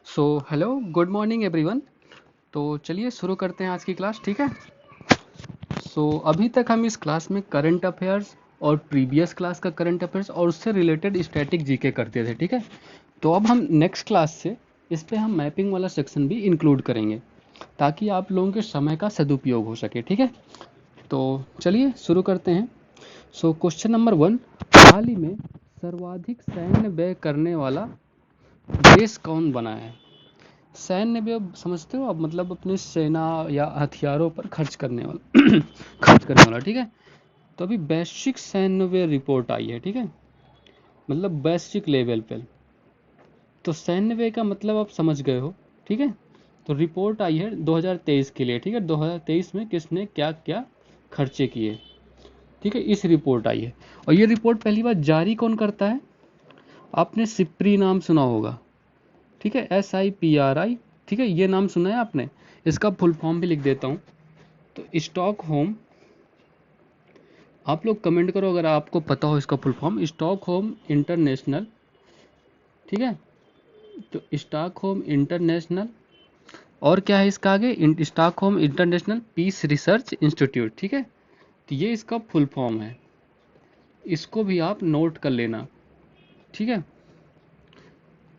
So hello good morning everyone. तो चलिए शुरू करते हैं आज की क्लास, ठीक है। अभी तक हम इस क्लास में करंट अफेयर्स और प्रीवियस क्लास का करंट अफेयर्स और उससे रिलेटेड स्टैटिक जीके करते थे, ठीक है। तो अब हम नेक्स्ट क्लास से इस पे हम मैपिंग वाला सेक्शन भी इंक्लूड करेंगे ताकि आप लोगों के समय का सदुपयोग हो सके, ठीक है। तो चलिए शुरू करते हैं। क्वेश्चन नंबर 1, हाल ही में सर्वाधिक सैन्य व्यय करने वाला देश कौन बना है। सैन्य व्यय समझते हो आप, मतलब अपनी सेना या हथियारों पर खर्च करने वाला खर्च करने वाला, ठीक है। तो अभी वैश्विक सैन्य व्यय रिपोर्ट आई है, ठीक है, मतलब वैश्विक लेवल पे। तो सैन्य व्यय का मतलब आप समझ गए हो, ठीक है। तो रिपोर्ट आई है 2023 के लिए, ठीक है। 2023 में किसने क्या क्या खर्चे किए, ठीक है, इस रिपोर्ट आई है। और ये रिपोर्ट पहली बार जारी कौन करता है, आपने सिप्री नाम सुना होगा, ठीक है, SIPRI, ठीक है, ये नाम सुना है आपने। इसका फुल फॉर्म भी लिख देता हूँ। तो स्टॉक होम, आप लोग कमेंट करो अगर आपको पता हो इसका full form. Stock home international, ठीक है। तो स्टॉक होम इंटरनेशनल, और क्या है इसका आगे, Stockholm international peace research institute, ठीक है। तो ये इसका फुल फॉर्म है, इसको भी आप नोट कर लेना, ठीक है।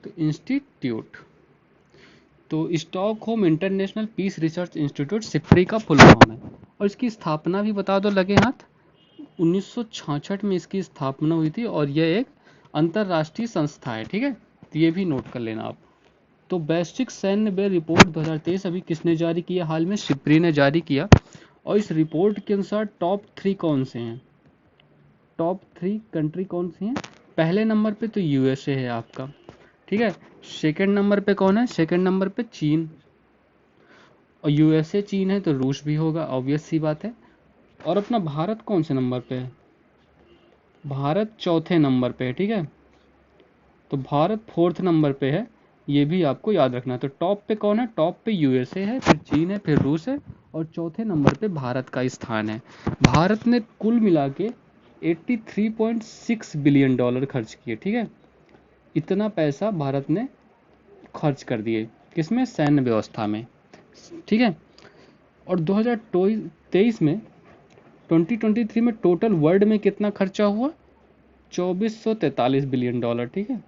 तो इंस्टीट्यूट, तो Stockholm international peace research institute SIPRI का फुल फॉर्म है। और इसकी स्थापना भी बता दो लगे हाथ, 1966 में इसकी स्थापना हुई थी और यह एक अंतर्राष्ट्रीय संस्था है, ठीक है। तो ये भी नोट कर लेना आप। तो वैश्विक सैन्य व्यय रिपोर्ट 2023 अभी किसने जारी किया, हाल में सिप्री ने जारी किया। और इस रिपोर्ट के अनुसार टॉप 3 कौन से हैं, टॉप 3 कंट्री कौन सी हैं। पहले नंबर पे तो USA है आपका, ठीक है। सेकंड नंबर पे कौन है, सेकंड नंबर पे चीन। और USA चीन है तो रूस भी होगा, ऑब्वियस सी बात है। और अपना भारत कौन से नंबर पे है, भारत चौथे नंबर पे है, ठीक है। तो भारत फोर्थ नंबर पे है, ये भी आपको याद रखना है। तो टॉप पे कौन है, टॉप पे USA है, फिर चीन है, फिर रूस है, और चौथे नंबर पे भारत का स्थान है। भारत ने कुल मिला के 83.6 बिलियन डॉलर खर्च किए, ठीक है। इतना पैसा भारत ने खर्च कर दिए किसमें, सैन्य व्यवस्था में, ठीक है। और 2023 में 2023 में टोटल वर्ल्ड में कितना खर्चा हुआ, 2443 बिलियन डॉलर, ठीक है।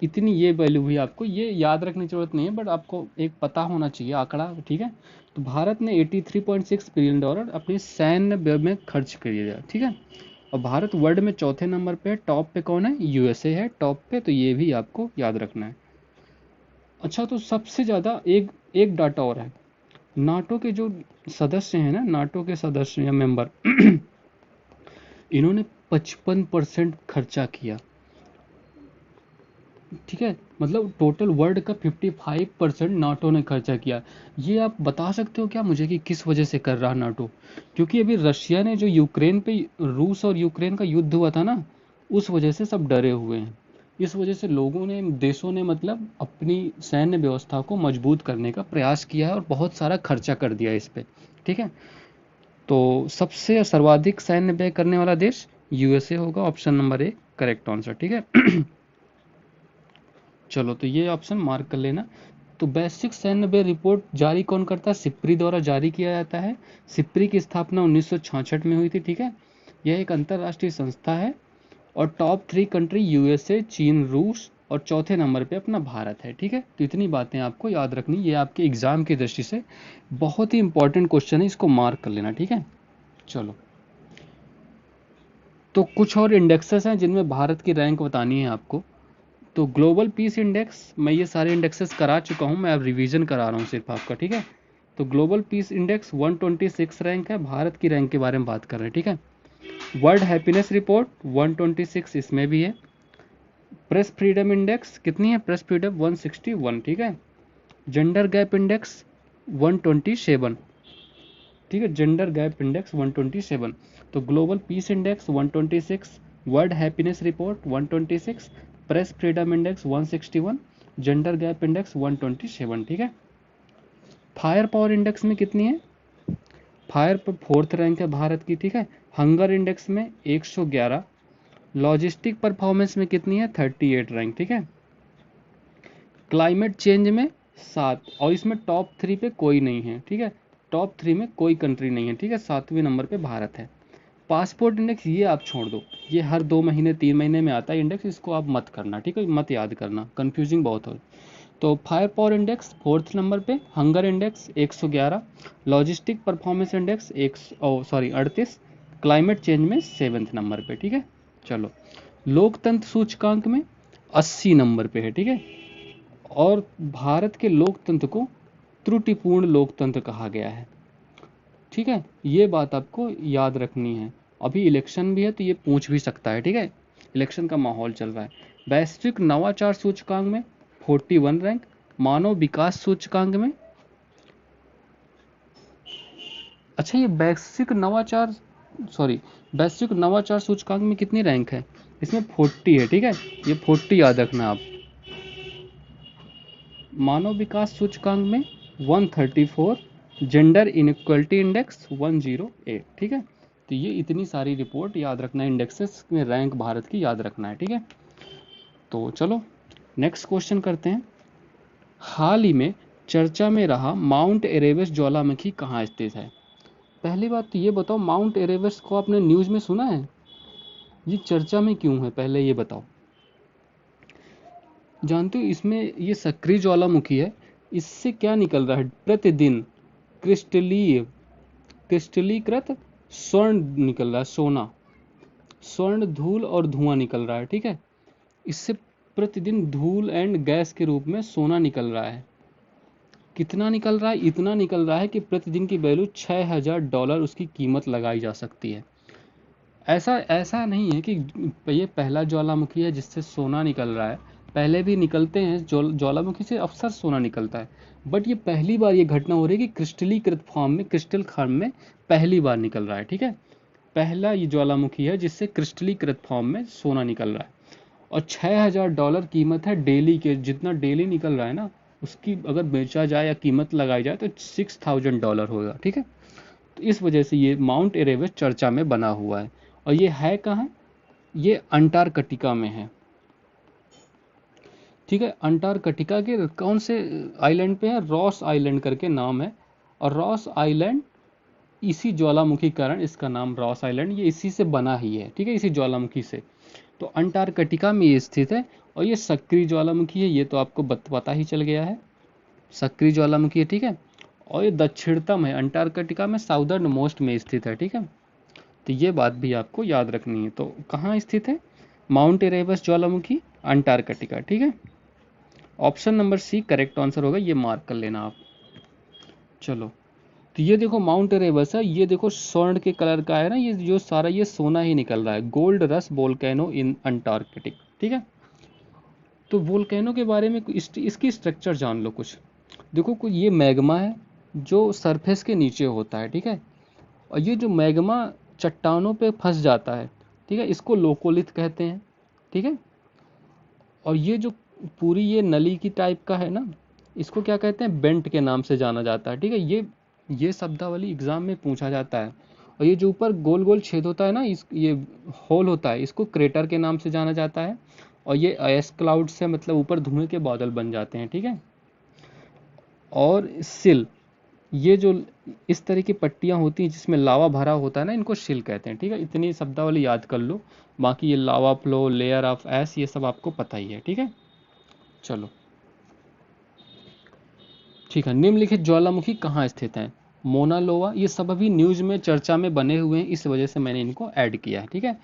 इतनी ये वैल्यू हुई, आपको ये याद रखने की जरूरत नहीं है, बट आपको एक पता होना चाहिए आंकड़ा, ठीक है। तो भारत ने 83.6 बिलियन डॉलर अपनी सैन्य व्यय में खर्च कर दिया, ठीक है। और भारत वर्ल्ड में चौथे नंबर पे है, टॉप पे कौन है, USA है टॉप पे, तो ये भी आपको याद रखना है। अच्छा, तो सबसे ज़्यादा एक एक डाटा और है, नाटो के जो सदस्य हैं ना, नाटो के सदस्य या मेंबर इन्होंने 55% खर्चा किया, ठीक है। मतलब टोटल वर्ल्ड का 55% नाटो ने खर्चा किया। ये आप बता सकते हो क्या मुझे कि किस वजह से कर रहा नाटो, क्योंकि अभी रशिया ने जो यूक्रेन पे, रूस और यूक्रेन का युद्ध हुआ था ना, उस वजह से सब डरे हुए हैं। इस वजह से लोगों ने, देशों ने मतलब अपनी सैन्य व्यवस्था को मजबूत करने का प्रयास किया है और बहुत सारा खर्चा कर दिया इस पे, ठीक है। तो सबसे सर्वाधिक सैन्य व्यय करने वाला देश USA होगा, ऑप्शन नंबर 1 करेक्ट आंसर, ठीक है। चलो, तो ये ऑप्शन मार्क कर लेना। तो वैश्विक सैन्य व्यय रिपोर्ट जारी कौन करता है, सिप्री द्वारा जारी किया जाता है। सिप्री की स्थापना 1966 में हुई थी, ठीक है। यह एक अंतर्राष्ट्रीय संस्था है। और टॉप 3 कंट्री USA, चीन, रूस, और चौथे नंबर पे अपना भारत है, ठीक है। तो इतनी बातें आपको याद रखनी, ये आपके एग्जाम की दृष्टि से बहुत ही इंपॉर्टेंट क्वेश्चन है, इसको मार्क कर लेना, ठीक है। चलो, तो कुछ और इंडेक्सेस हैं जिनमें भारत की रैंक बतानी है आपको। तो ग्लोबल पीस इंडेक्स, मैं ये सारे इंडेक्सेस करा चुका हूँ, मैं अब रिवीजन करा रहा हूँ सिर्फ आपका, ठीक है। तो ग्लोबल पीस इंडेक्स 126 रैंक है, भारत की रैंक के बारे में बात कर रहे हैं, ठीक है। वर्ल्ड हैप्पीनेस रिपोर्ट 126 इसमें भी है। प्रेस फ्रीडम इंडेक्स कितनी है, प्रेस फ्रीडम 161, ठीक है। जेंडर गैप इंडेक्स 127, ठीक है, जेंडर गैप इंडेक्स 127। तो global peace index 126, world happiness report 126, press freedom index 161, gender gap index 127, ठीक है। फायर पावर इंडेक्स में कितनी है, फायर पर फोर्थ रैंक है भारत की, ठीक है। हंगर इंडेक्स में 111, लॉजिस्टिक परफॉर्मेंस में कितनी है, 38 रैंक, ठीक है। क्लाइमेट चेंज में 7, और इसमें टॉप 3 पे कोई नहीं है, ठीक है, टॉप 3 में कोई कंट्री नहीं है, ठीक है, 7वें नंबर पे भारत है। पासपोर्ट इंडेक्स ये आप छोड़ दो, ये हर 2 महीने 3 महीने में आता है इंडेक्स, इसको आप मत करना, ठीक है, मत याद करना, कंफ्यूजिंग बहुत हो। तो fire power index 4th number पे, hunger index 111, logistic performance index 38, climate change में 7th नंबर पे, ठीक है। चलो, लोकतंत्र सूचकांक में 80 नंबर पे है, ठीक है, और भारत के लोकतंत्र को त्रुटिपूर्ण लोकतंत्र कहा गया है, ठीक है, ये बात आपको याद रखनी है। अभी इलेक्शन भी है तो ये पूछ भी सकता है, ठीक है, इलेक्शन का माहौल चल रहा है। वैश्विक नवाचार सूचकांक में 41 रैंक, मानव विकास सूचकांक में, अच्छा ये वैश्विक नवाचार सूचकांक में कितनी रैंक है, इसमें 40 है, ठीक है, ये 40 याद रखना आप। मानव विकास सूचकांक में 134, जेंडर इनइक्वलिटी इंडेक्स 108, ठीक है। तो ये इतनी सारी रिपोर्ट याद रखना है, इंडेक्सेस में रैंक भारत की याद रखना है, ठीक है। तो चलो नेक्स्ट क्वेश्चन करते हैं। हाल ही में चर्चा में रहा माउंट एरेबस ज्वालामुखी कहाँ स्थित है? पहली बात तो ये बताओ, माउंट एरेबस को आपने न्यूज़ में सुना है? ये चर्चा में क्यों है, पहले ये बताओ। जानते हो इसमें ये सक्रिय ज्वालामुखी है, इससे क्या निकल रहा है प्रतिदिन? क्रिस्टलीकृत स्वर्ण निकल रहा है, सोना, स्वर्ण, धूल और धुआं निकल रहा है, ठीक है। इससे प्रतिदिन धूल एंड गैस के रूप में सोना निकल रहा है। कितना निकल रहा है? इतना निकल रहा है कि प्रतिदिन की वैल्यू $6000 उसकी कीमत लगाई जा सकती है। ऐसा ऐसा नहीं है कि ये पहला ज्वालामुखी है जिससे सोना निकल रहा है, पहले भी निकलते हैं, ज्वालामुखी से अक्सर सोना निकलता है, बट ये पहली बार ये घटना हो रही है कि क्रिस्टलीकृत फॉर्म में, क्रिस्टल फॉर्म में पहली बार निकल रहा है, ठीक है। पहला ये ज्वालामुखी है जिससे क्रिस्टलीकृत फॉर्म में सोना निकल रहा है, और $6000 कीमत है डेली के, जितना डेली निकल रहा है ना, उसकी अगर बेचा जाए या कीमत लगाई जाए तो $6000 होगा, ठीक है। तो इस वजह से ये माउंट एरेबस चर्चा में बना हुआ है। और ये है कहाँ? ये अंटार्कटिका में है, ठीक है। अंटार्कटिका के कौन से आइलैंड पे है? रॉस आइलैंड करके नाम है, और रॉस आइलैंड इसी ज्वालामुखी कारण इसका नाम रॉस आइलैंड, ये इसी से बना ही है, ठीक है, इसी ज्वालामुखी से। तो अंटार्कटिका में ये स्थित है, और ये सक्रिय ज्वालामुखी है, ये तो आपको पता ही चल गया है, सक्रिय ज्वालामुखी है, ठीक है। और ये दक्षिणतम है, अंटार्कटिका में साउदर्न मोस्ट में स्थित है, ठीक है। तो ये बात भी आपको याद रखनी है। तो कहाँ स्थित है माउंट एरेबस ज्वालामुखी? अंटार्कटिका, ठीक है। Option number C correct answer होगा, ये मार्क कर लेना आप। चलो, तो ये देखो माउंट एरेबस है, ये देखो स्वर्ण के कलर का है ना, ये जो सारा ये सोना ही निकल रहा है, गोल्ड रस वोल्केनो इन अंटार्कटिक, ठीक है। तो वोल्केनो के बारे में इसकी स्ट्रक्चर जान लो कुछ। देखो कुछ ये मैग्मा है जो सरफेस के नीचे होता है, ठीक है, और ये जो मैग्मा चट्टानों पे फंस जाता है, ठीक है, इसको लोकोलिथ कहते हैं, ठीक है। और ये जो पूरी ये नली की टाइप का है ना, इसको क्या कहते हैं? बेंट के नाम से जाना जाता है, ठीक है। ये शब्दावली एग्जाम में पूछा जाता है। और ये जो ऊपर गोल गोल छेद होता है ना, ये होल होता है, इसको क्रेटर के नाम से जाना जाता है। और ये आइस क्लाउड से मतलब ऊपर धुएं के बादल बन जाते हैं, ठीक है। और सिल, ये जो इस तरह की पट्टियाँ होती हैं जिसमें लावा भरा होता है ना, इनको शिल कहते हैं, ठीक है। इतनी शब्दावली याद कर लो, बाकी ये लावा फ्लो, लेयर ऑफ ऐश, ये सब आपको पता ही है, ठीक है। चलो ठीक है, निम्नलिखित ज्वालामुखी कहाँ स्थित है? मोना लोवा, ये सब अभी न्यूज में चर्चा में बने हुए हैं, इस वजह से मैंने इनको ऐड किया है, ठीक है।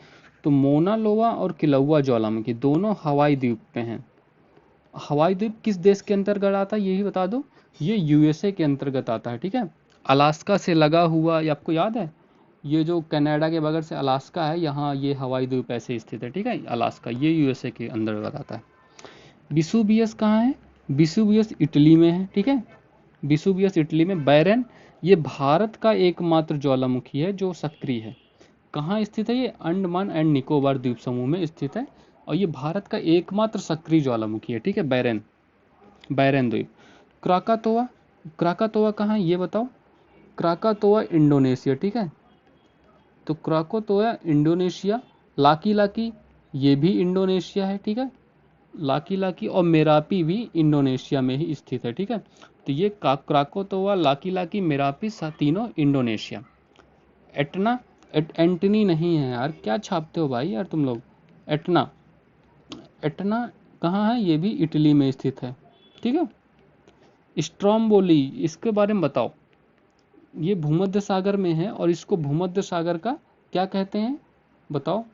तो मोना लोवा और किलौआ ज्वालामुखी दोनों हवाई द्वीप पे हैं। हवाई द्वीप किस देश के अंतर्गत आता है यही बता दो? ये यूएसए के अंतर्गत आता है, ठीक है। अलास्का से लगा हुआ, ये आपको याद है, ये जो कनाडा के बगल से अलास्का है, यहाँ ये हवाई द्वीप ऐसे स्थित है, ठीक है। अलास्का ये यूएसए के अंतर्गत आता है। विसुवियस कहाँ है? विसुवियस इटली में है, ठीक है। विसुवियस इटली में। बैरन, ये भारत का एकमात्र ज्वालामुखी है जो सक्रिय है। कहाँ स्थित है ये? अंडमान एंड निकोबार द्वीप समूह में स्थित है, और ये भारत का एकमात्र सक्रिय ज्वालामुखी है, ठीक है। बैरन, बैरन द्वीप। क्राकातोआ, क्राकातोआ कहाँ है ये बताओ? क्राकातोआ इंडोनेशिया, ठीक है। तो क्राकातोआ इंडोनेशिया। लाकी लाकी, ये भी इंडोनेशिया है, ठीक है। लाकी लाकी और मेरापी भी इंडोनेशिया में ही स्थित है, ठीक है। तो ये क्राकोतोवा, लाकी लाकी, मेरापी तीनों इंडोनेशिया। एटना, एंटनी नहीं है यार, क्या छापते हो भाई यार तुम लोग। एटना, एटना कहाँ है, ये भी इटली में स्थित है, ठीक है। स्ट्रोम्बोली, इसके बारे में बताओ। ये भूमध्य सागर में है और इसको भूमध्य सागर का क्या कहते हैं बताओ।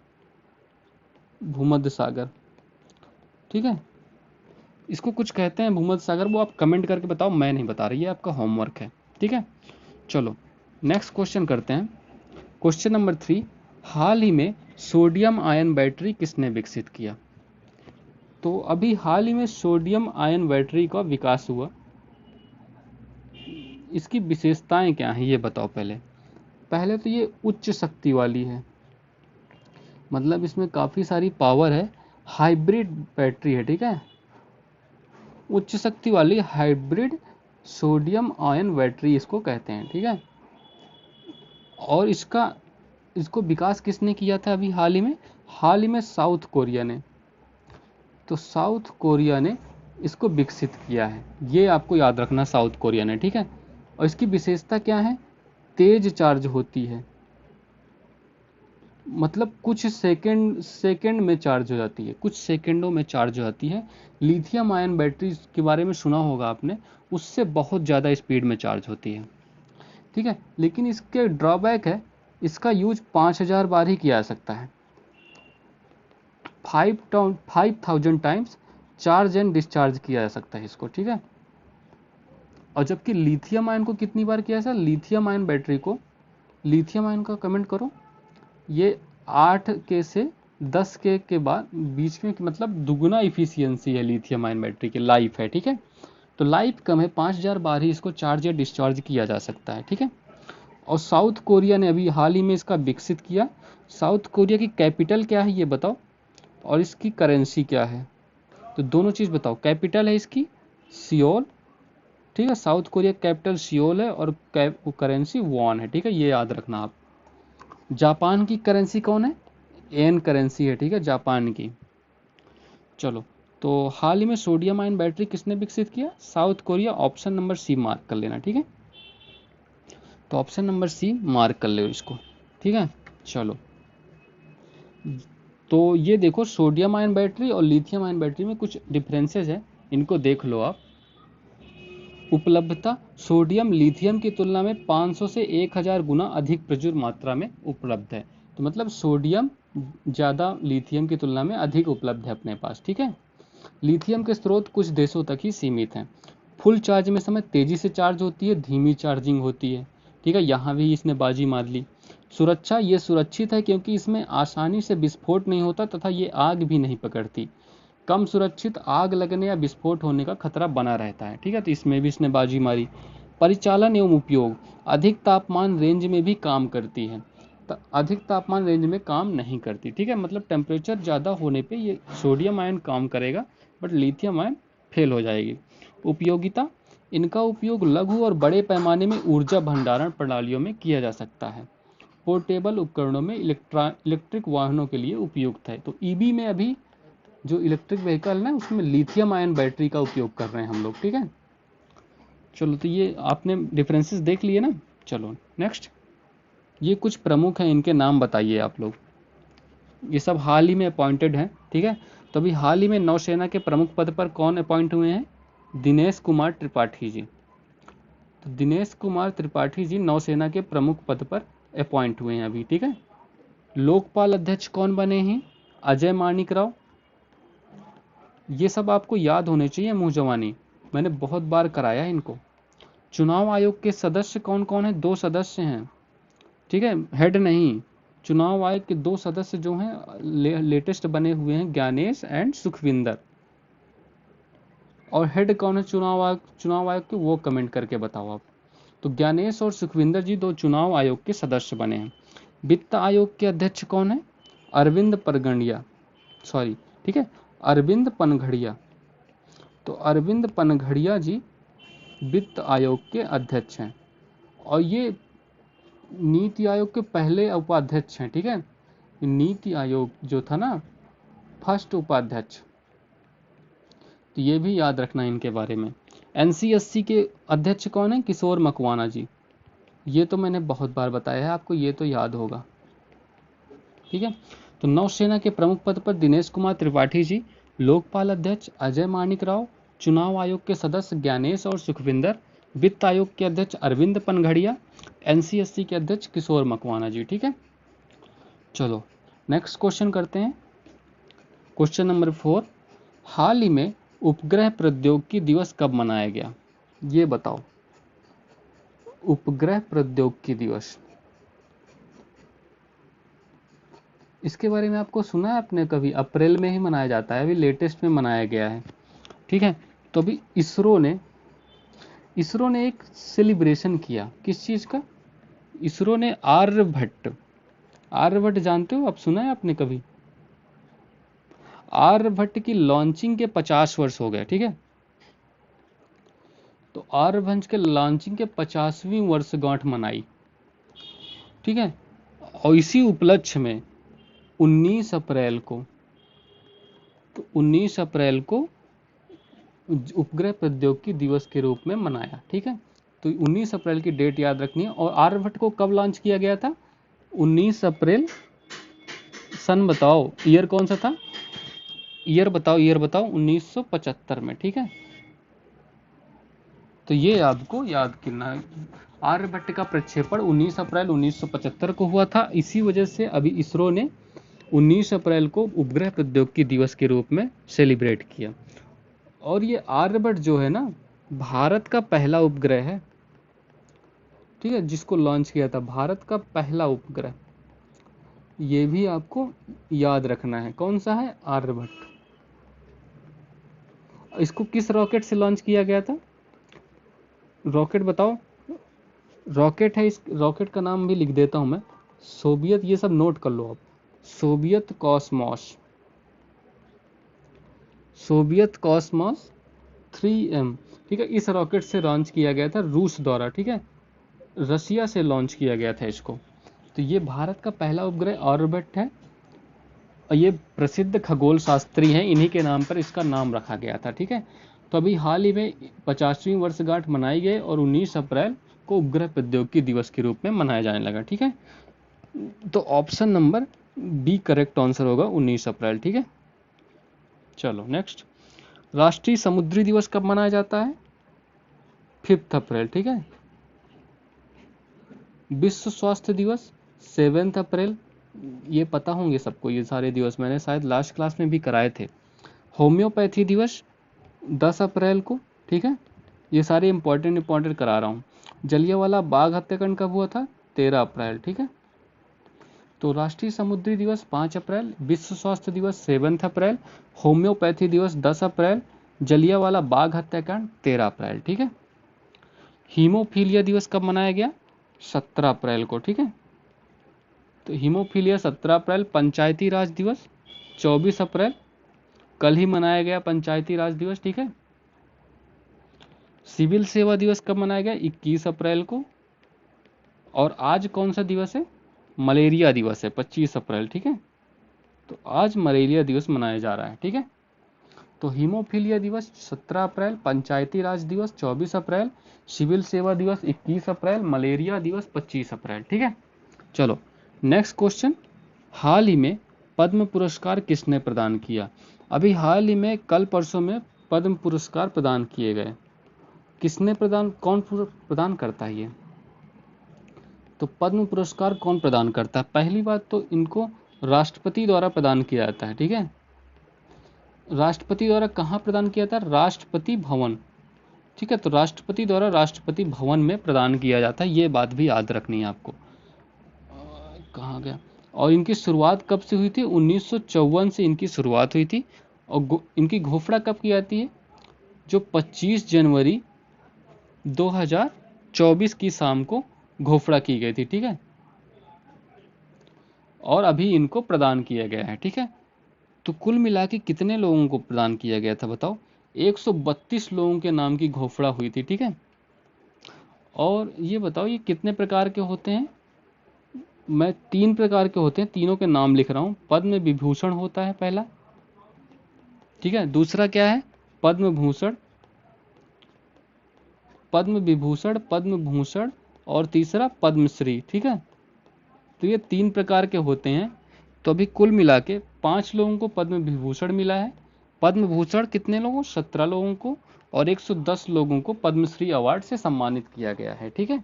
भूमध्य सागर, ठीक है, इसको कुछ कहते हैं भूमध्य सागर, वो आप कमेंट करके बताओ, मैं नहीं बता रही है, आपका होमवर्क है, ठीक है। चलो नेक्स्ट क्वेश्चन करते हैं। क्वेश्चन नंबर 3, हाल ही में सोडियम आयन बैटरी किसने विकसित किया। तो अभी हाल ही में सोडियम आयन बैटरी का विकास हुआ, इसकी विशेषताएं क्या हैं ये बताओ। पहले पहले तो ये उच्च शक्ति वाली है, मतलब इसमें काफ़ी सारी पावर है, हाइब्रिड बैटरी है, ठीक है। उच्च शक्ति वाली हाइब्रिड सोडियम आयन बैटरी इसको कहते हैं, ठीक है। और इसको विकास किसने किया था अभी हाल ही में। हाल ही में साउथ कोरिया ने, तो साउथ कोरिया ने इसको विकसित किया है, ये आपको याद रखना, साउथ कोरिया ने, ठीक है। और इसकी विशेषता क्या है, तेज चार्ज होती है, मतलब कुछ सेकंड में चार्ज हो जाती है, कुछ सेकंडों में चार्ज हो जाती है। लिथियम आयन बैटरी के बारे में सुना होगा आपने, उससे बहुत ज़्यादा स्पीड में चार्ज होती है, ठीक है। लेकिन इसके ड्रॉबैक है, इसका यूज 5000 बार ही किया जा सकता है, 5000 टाइम्स चार्ज एंड डिस्चार्ज किया जा सकता है इसको, ठीक है। और जबकि लिथियम आयन को कितनी बार किया जा, लिथियम आयन बैटरी को, लिथियम आयन का कमेंट करो, ये 8 के से 10 के बाद बीच में, मतलब दुगुना इफिशियंसी है लिथियम आयन बैटरी की, लाइफ है, ठीक है। तो लाइफ कम है, 5000 बार ही इसको चार्ज या डिस्चार्ज किया जा सकता है, ठीक है। और साउथ कोरिया ने अभी हाल ही में इसका विकसित किया। साउथ कोरिया की कैपिटल क्या है ये बताओ, और इसकी करेंसी क्या है। तो दोनों चीज़ बताओ, कैपिटल है इसकी सियोल, ठीक है, साउथ कोरिया कैपिटल सियोल है, और करेंसी वॉन है, ठीक है, ये याद रखना आप। जापान की करेंसी कौन है, एन करेंसी है, ठीक है, जापान की। चलो, तो हाल ही में सोडियम आयन बैटरी किसने विकसित किया, South Korea. Option number C mark कर लेना, ठीक है। तो ऑप्शन नंबर सी मार्क कर लो इसको, ठीक है। चलो, तो ये देखो, सोडियम आयन बैटरी और लिथियम आयन बैटरी में कुछ डिफरेंसेस है, इनको देख लो आप। उपलब्धता, सोडियम लिथियम की तुलना में 500 से 1000 गुना अधिक प्रचुर मात्रा में उपलब्ध है। तो मतलब सोडियम ज़्यादा लिथियम की तुलना में अधिक उपलब्ध है अपने पास, ठीक है। लिथियम के स्रोत कुछ देशों तक ही सीमित हैं। फुल चार्ज में समय तेजी से चार्ज होती है, धीमी चार्जिंग होती है, ठीक है, यहाँ भी इसने बाजी मार ली। सुरक्षा, ये सुरक्षित है क्योंकि इसमें आसानी से विस्फोट नहीं होता तथा ये आग भी नहीं पकड़ती। कम सुरक्षित, आग लगने या विस्फोट होने का खतरा बना रहता है, ठीक है, तो इसमें भी इसने बाजी मारी। परिचालन एवं उपयोग, अधिक तापमान रेंज में भी काम करती है, अधिक तापमान रेंज में काम नहीं करती, ठीक है, मतलब टेम्परेचर ज़्यादा होने पे ये सोडियम आयन काम करेगा, बट लिथियम आयन फेल हो जाएगी। उपयोगिता, इनका उपयोग लघु और बड़े पैमाने में ऊर्जा भंडारण प्रणालियों में किया जा सकता है। पोर्टेबल उपकरणों में, इलेक्ट्रिक वाहनों के लिए उपयुक्त है। तो ईवी में अभी जो इलेक्ट्रिक व्हीकल है उसमें लिथियम आयन बैटरी का उपयोग कर रहे हैं हम लोग, ठीक है। चलो, तो ये आपने डिफरेंसेस देख लिए ना। चलो नेक्स्ट, ये कुछ प्रमुख हैं, इनके नाम बताइए आप लोग। ये सब हाल ही में अपॉइंटेड हैं, ठीक है। तो अभी हाल ही में नौसेना के प्रमुख पद पर कौन अपॉइंट हुए हैं, दिनेश कुमार त्रिपाठी जी। तो दिनेश कुमार त्रिपाठी जी नौसेना के प्रमुख पद पर अपॉइंट हुए हैं अभी, ठीक है। लोकपाल अध्यक्ष कौन बने हैं, अजय माणिक राव। ये सब आपको याद होने चाहिए मुँह जवानी, मैंने बहुत बार कराया है इनको। चुनाव आयोग के सदस्य कौन कौन है, 2 सदस्य हैं, ठीक है, हेड नहीं। चुनाव आयोग के 2 सदस्य जो हैं लेटेस्ट बने हुए हैं, ज्ञानेश एंड सुखविंदर। और हेड कौन है चुनाव आयोग के, वो कमेंट करके बताओ आप। तो ज्ञानेश और सुखविंदर जी 2 चुनाव आयोग के सदस्य बने हैं। वित्त आयोग के अध्यक्ष कौन है, अरविंद परगंडिया, सॉरी, ठीक है, अरविंद पनघड़िया। तो अरविंद पनघड़िया जी वित्त आयोग के अध्यक्ष हैं, और ये नीति आयोग के पहले उपाध्यक्ष हैं, ठीक है। नीति आयोग जो था ना, फर्स्ट उपाध्यक्ष, तो ये भी याद रखना है इनके बारे में। एनसीएससी के अध्यक्ष कौन है? किशोर मकवाना जी। ये तो मैंने बहुत बार बताया है आपको, ये तो याद होगा। ठीक है। तो नौसेना के प्रमुख पद पर दिनेश कुमार त्रिपाठी जी, लोकपाल अध्यक्ष अजय माणिक राव, चुनाव आयोग के सदस्य ज्ञानेश और सुखविंदर, वित्त आयोग के अध्यक्ष अरविंद पनघड़िया, एनसीएससी के अध्यक्ष किशोर मकवाना जी। ठीक है, चलो नेक्स्ट क्वेश्चन करते हैं। क्वेश्चन नंबर 4, हाल ही में उपग्रह प्रौद्योगिकी दिवस कब मनाया गया? ये बताओ, उपग्रह प्रौद्योगिकी दिवस, इसके बारे में आपको सुना है आपने कभी? अप्रैल में ही मनाया जाता है, अभी लेटेस्ट में मनाया गया है। ठीक है, तो अभी इसरो ने एक सेलिब्रेशन किया, किस चीज़ का? इसरो ने आर्यभट्ट जानते हो आप? सुना है आपने कभी? आर्यभट्ट की लॉन्चिंग के 50 वर्ष हो गए। ठीक है, तो आर्यभट्ट के लॉन्चिंग के 50वीं वर्षगांठ मनाई। ठीक है, और इसी उपलक्ष्य में 19 अप्रैल को, तो 19 अप्रैल को उपग्रह प्रौद्योगिकी दिवस के रूप में मनाया। ठीक है, तो 19 अप्रैल की डेट याद रखनी है। और आर्यभट्ट को कब लॉन्च किया गया था? 19 अप्रैल, सन बताओ, ईयर कौन सा था? ईयर बताओ 1975 में। ठीक है, तो ये आपको याद करना है। आर्यभट्ट का प्रक्षेपण 19 अप्रैल 1975 को हुआ था। इसी वजह से अभी इसरो ने 19 अप्रैल को उपग्रह प्रौद्योगिकी दिवस के रूप में सेलिब्रेट किया। और ये आर्यभट्ट जो है ना, भारत का पहला उपग्रह है। ठीक है, जिसको लॉन्च किया था, भारत का पहला उपग्रह, ये भी आपको याद रखना है। कौन सा है? आर्यभट्ट। इसको किस रॉकेट से लॉन्च किया गया था? रॉकेट बताओ। रॉकेट है, इस रॉकेट का नाम भी लिख देता हूं मैं, सोवियत, ये सब नोट कर लो आप, Soviet Cosmos, Soviet Cosmos 3M। ठीक है, इस रॉकेट से लॉन्च किया गया था रूस द्वारा। ठीक है, रसिया से लॉन्च किया गया था इसको। तो ये भारत का पहला उपग्रह आर्यभट्ट है, और ये प्रसिद्ध खगोल शास्त्री हैं, इन्हीं के नाम पर इसका नाम रखा गया था। ठीक है, तो अभी हाल ही में 50वीं वर्षगांठ मनाई गई और 19 अप्रैल को उपग्रह प्रौद्योगिकी दिवस के रूप में मनाया जाने लगा। ठीक है, तो option number B correct answer होगा, 19 अप्रैल। ठीक है, चलो नेक्स्ट। राष्ट्रीय समुद्री दिवस कब मनाया जाता है? 5 अप्रैल। ठीक है, विश्व स्वास्थ्य दिवस 7 अप्रैल, ये पता होंगे सबको, ये सारे दिवस मैंने शायद लास्ट क्लास में भी कराए थे। होम्योपैथी दिवस 10 अप्रैल को। ठीक है, ये सारे इंपॉर्टेंट करा रहा हूँ। जलियांवाला बाग हत्याकांड कब हुआ था? 13 अप्रैल। ठीक है, तो राष्ट्रीय समुद्री दिवस 5 अप्रैल, विश्व स्वास्थ्य दिवस 7 अप्रैल, होम्योपैथी दिवस 10 अप्रैल, जलियांवाला बाग हत्याकांड 13 अप्रैल। ठीक है, हीमोफीलिया दिवस कब मनाया गया? 17 अप्रैल को। ठीक है, तो हीमोफीलिया 17 अप्रैल। पंचायती राज दिवस 24 अप्रैल, कल ही मनाया गया पंचायती राज दिवस। ठीक है, सिविल सेवा दिवस कब मनाया गया? 21 अप्रैल को। और आज कौन सा दिवस है? मलेरिया दिवस है, 25 अप्रैल। ठीक है, तो आज मलेरिया दिवस मनाया जा रहा है। ठीक है, तो हीमोफीलिया दिवस 17 अप्रैल, पंचायती राज दिवस 24 अप्रैल, सिविल सेवा दिवस 21 अप्रैल, मलेरिया दिवस 25 अप्रैल। ठीक है, चलो नेक्स्ट क्वेश्चन। हाल ही में पद्म पुरस्कार किसने प्रदान किया? अभी हाल ही में कल परसों में पद्म पुरस्कार प्रदान किए गए। किसने प्रदान, कौन प्रदान करता है ये? तो पद्म पुरस्कार कौन प्रदान करता है? पहली बात तो इनको राष्ट्रपति द्वारा प्रदान किया जाता है। ठीक है, राष्ट्रपति द्वारा कहाँ प्रदान किया था? राष्ट्रपति भवन। ठीक है, तो राष्ट्रपति द्वारा राष्ट्रपति भवन में प्रदान किया जाता है, ये बात भी याद रखनी है आपको। कहाँ गया? और इनकी शुरुआत कब से हुई थी? 1954 से इनकी शुरुआत हुई थी। और इनकी घोषणा कब की जाती है? जो 25 जनवरी 2024 की शाम को घोषणा की गई थी। ठीक है, और अभी इनको प्रदान किया गया है। ठीक है, तो कुल मिला के कितने लोगों को प्रदान किया गया था बताओ? 132 लोगों के नाम की घोषणा हुई थी। ठीक है, और ये बताओ ये कितने प्रकार के होते हैं? मैं 3 प्रकार के होते हैं, तीनों के नाम लिख रहा हूँ। पद्म विभूषण होता है पहला। ठीक है, दूसरा क्या है? पद्म भूषण, पद्म विभूषण, पद्म भूषण और तीसरा पद्मश्री। ठीक है, तो ये 3 प्रकार के होते हैं। तो अभी कुल मिला के 5 लोगों को पद्म विभूषण मिला है। पद्म भूषण कितने लोगों, 17 लोगों को, और 110 लोगों को पद्मश्री अवार्ड से सम्मानित किया गया है। ठीक है,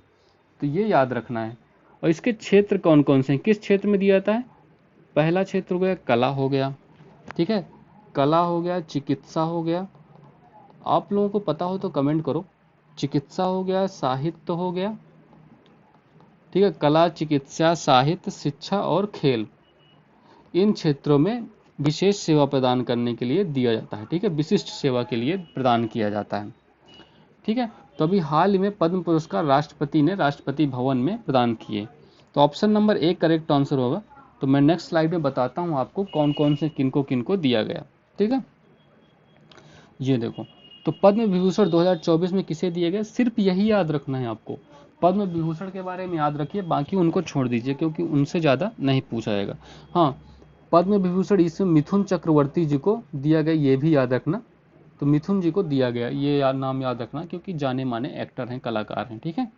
तो ये याद रखना है। और इसके क्षेत्र कौन कौन से हैं, किस क्षेत्र में दिया जाता है? पहला क्षेत्र हो गया कला हो गया, ठीक है, कला हो गया, चिकित्सा हो गया, आप लोगों को पता हो तो कमेंट करो, चिकित्सा हो गया, साहित्य हो गया, ठीक है, कला, चिकित्सा, साहित्य, शिक्षा और खेल, इन क्षेत्रों में विशेष सेवा प्रदान करने के लिए दिया जाता है। ठीक है, विशिष्ट सेवा के लिए प्रदान किया जाता है। ठीक है, तो अभी हाल ही में पद्म पुरस्कार राष्ट्रपति ने राष्ट्रपति भवन में प्रदान किए। तो ऑप्शन नंबर 1 करेक्ट आंसर होगा। तो मैं नेक्स्ट स्लाइड में बताता हूँ आपको कौन कौन से किनको किनको दिया गया। ठीक है, ये देखो, तो पद्म विभूषण 2024 में किसे दिए गए, सिर्फ यही याद रखना है आपको। पद्म विभूषण के बारे में याद रखिए, बाकी उनको छोड़ दीजिए क्योंकि उनसे ज़्यादा नहीं पूछा जाएगा। हाँ, पद्म विभूषण इसमें मिथुन चक्रवर्ती जी को दिया गया, ये भी याद रखना। तो मिथुन जी को दिया गया, ये नाम याद रखना क्योंकि जाने माने एक्टर हैं, कलाकार हैं। ठीक है,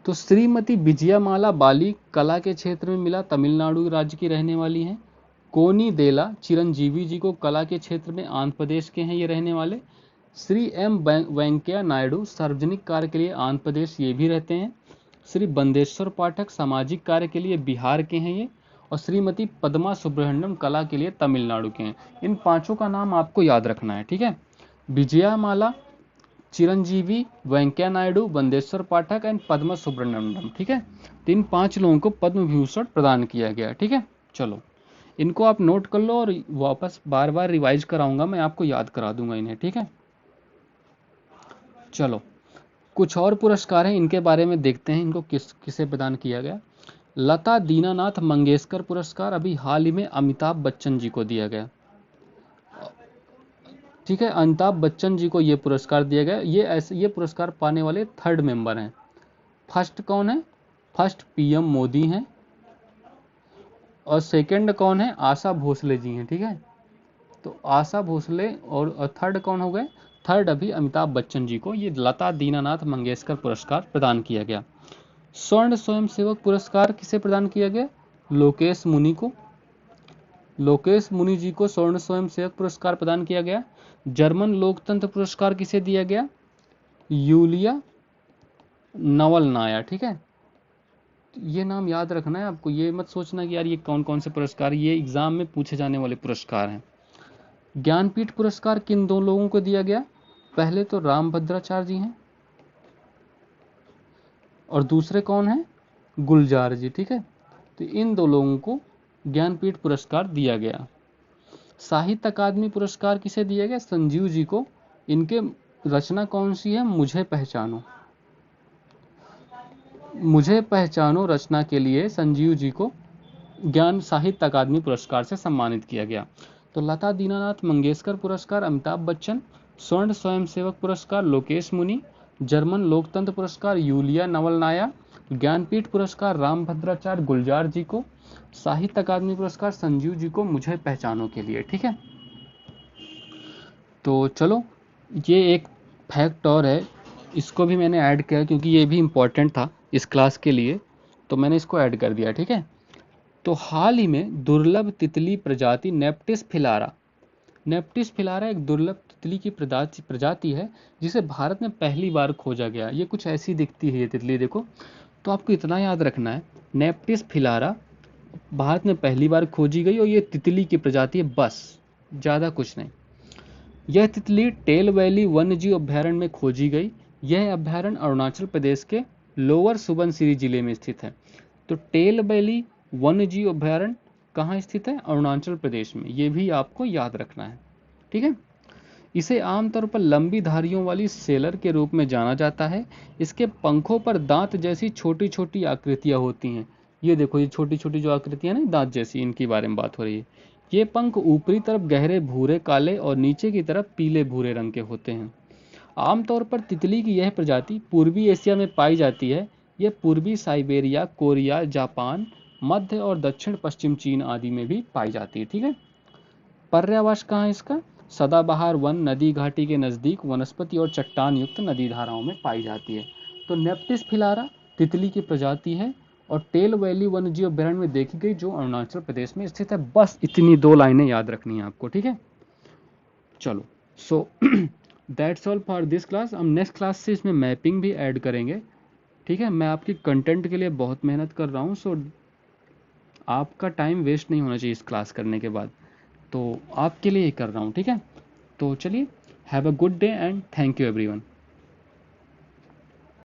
तो श्रीमती विजयामाला बाली कला के क्षेत्र में मिला, तमिलनाडु राज्य की रहने वाली हैं। कोनी देला चिरंजीवी जी को कला के क्षेत्र में आंध्र प्रदेश के हैं, ये रहने वाले। श्री एम वेंकैया नायडू सार्वजनिक कार्य के लिए आंध्र प्रदेश, ये भी रहते हैं। श्री बंदेश्वर पाठक सामाजिक कार्य के लिए बिहार के हैं ये। और श्रीमती पद्मा सुब्रह्मण्यम कला के लिए तमिलनाडु के हैं। इन 5 का नाम आपको याद रखना है। ठीक है, विजयामाला, चिरंजीवी, वेंकैया नायडू, बंदेश्वर पाठक एंड पद्मा सुब्रह्मण्यम। ठीक है, तो इन 5 लोगों को पद्म विभूषण प्रदान किया गया। ठीक है, चलो इनको आप नोट कर लो और वापस बार बार रिवाइज कराऊंगा, मैं आपको याद करा दूंगा इन्हें। ठीक है, चलो कुछ और पुरस्कार हैं, इनके बारे में देखते हैं, इनको किसे प्रदान किया गया। लता दीनानाथ मंगेशकर पुरस्कार अभी हाल ही में अमिताभ बच्चन जी को दिया गया। ठीक है, अमिताभ बच्चन जी को ये पुरस्कार दिया गया। ये पुरस्कार पाने वाले 3rd मेंबर हैं। फर्स्ट कौन है, फर्स्ट पीएम मोदी हैं, और सेकंड कौन है, आशा भोसले जी हैं। ठीक है, तो आशा भोसले, और 3rd कौन हो गए, 3rd अभी अमिताभ बच्चन जी को ये लता दीनानाथ मंगेशकर पुरस्कार प्रदान किया गया। स्वर्ण स्वयं सेवक पुरस्कार किसे प्रदान किया गया, लोकेश मुनि को, लोकेश मुनि जी को स्वर्ण स्वयं सेवक पुरस्कार प्रदान किया गया। जर्मन लोकतंत्र पुरस्कार किसे दिया गया, यूलिया नवलनाया। ठीक है, ये नाम याद रखना है आपको, ये मत सोचना कि यार ये कौन कौन से पुरस्कार, ये एग्जाम में पूछे जाने वाले पुरस्कार हैं। ज्ञानपीठ पुरस्कार किन 2 लोगों को दिया गया, पहले तो रामभद्राचार्य जी हैं और दूसरे कौन है, गुलजार जी। ठीक है, तो इन 2 लोगों को ज्ञानपीठ पुरस्कार दिया गया। साहित्य अकादमी पुरस्कार किसे दिया गया, संजीव जी को। इनके रचना कौन सी है, मुझे पहचानो, मुझे पहचानो रचना के लिए संजीव जी को ज्ञान साहित्य अकादमी पुरस्कार से सम्मानित किया गया। तो लता दीनानाथ मंगेशकर पुरस्कार अमिताभ बच्चन, स्वर्ण स्वयं सेवक पुरस्कार लोकेश मुनि, जर्मन लोकतंत्र पुरस्कार यूलिया नवलनाया, ज्ञानपीठ पुरस्कार रामभद्राचार्य गुलजार जी को, साहित्य अकादमी पुरस्कार संजीव जी को मुझे पहचानो के लिए। ठीक है, तो चलो ये एक फैक्ट और है, इसको भी मैंने ऐड किया क्योंकि ये भी इम्पोर्टेंट था इस क्लास के लिए, तो मैंने इसको ऐड कर दिया। ठीक है, तो हाल ही में दुर्लभ तितली प्रजाति नेप्टिस फिलारा, नेप्टिस फिलारा एक दुर्लभ तितली की प्रजाति है जिसे भारत में पहली बार खोजा गया। ये कुछ ऐसी दिखती है ये तितली, देखो। तो आपको इतना याद रखना है, नेप्टिस फिलारा भारत में पहली बार खोजी गई और ये तितली की प्रजाति है, बस, ज़्यादा कुछ नहीं। यह तितली टेल वैली वन्यजीव अभ्यारण्य में खोजी गई। यह अभ्यारण्य अरुणाचल प्रदेश के लोअर सुबनसिरी जिले में स्थित है। तो टेल वैली वन्यजीव अभ्यारण्य कहाँ स्थित है, अरुणाचल प्रदेश में, ये भी आपको याद रखना है। ठीक है, इसे आमतौर पर लंबी धारियों वाली सेलर के रूप में जाना जाता है। इसके पंखों पर दांत जैसी छोटी छोटी आकृतियां होती हैं। ये देखो, ये छोटी छोटी जो आकृतियां ना दांत जैसी, इनके बारे में बात हो रही है। ये पंख ऊपरी तरफ गहरे भूरे काले और नीचे की तरफ पीले भूरे रंग के होते हैं। आमतौर पर तितली की यह प्रजाति पूर्वी एशिया में पाई जाती है। यह पूर्वी साइबेरिया, कोरिया, जापान, मध्य और दक्षिण पश्चिम चीन आदि में भी पाई जाती है। ठीक है, पर्यावास कहाँ है इसका, सदाबहार वन नदी घाटी के नज़दीक वनस्पति और चट्टान युक्त नदी धाराओं में पाई जाती है। तो नेप्टिस फिलारा तितली की प्रजाति है और टेल वैली वन्यजीव अभ्यारण्य में देखी गई, जो अरुणाचल प्रदेश में स्थित है। बस इतनी 2 लाइनें याद रखनी है आपको, ठीक है। चलो, so that's all for this class. हम नेक्स्ट क्लास से इसमें मैपिंग भी ऐड करेंगे, ठीक है। मैं आपकी कंटेंट के लिए बहुत मेहनत कर रहा हूँ, सो आपका टाइम वेस्ट नहीं होना चाहिए इस क्लास करने के बाद, तो आपके लिए ही कर रहा हूँ, ठीक है। तो चलिए, have a good day and thank you everyone.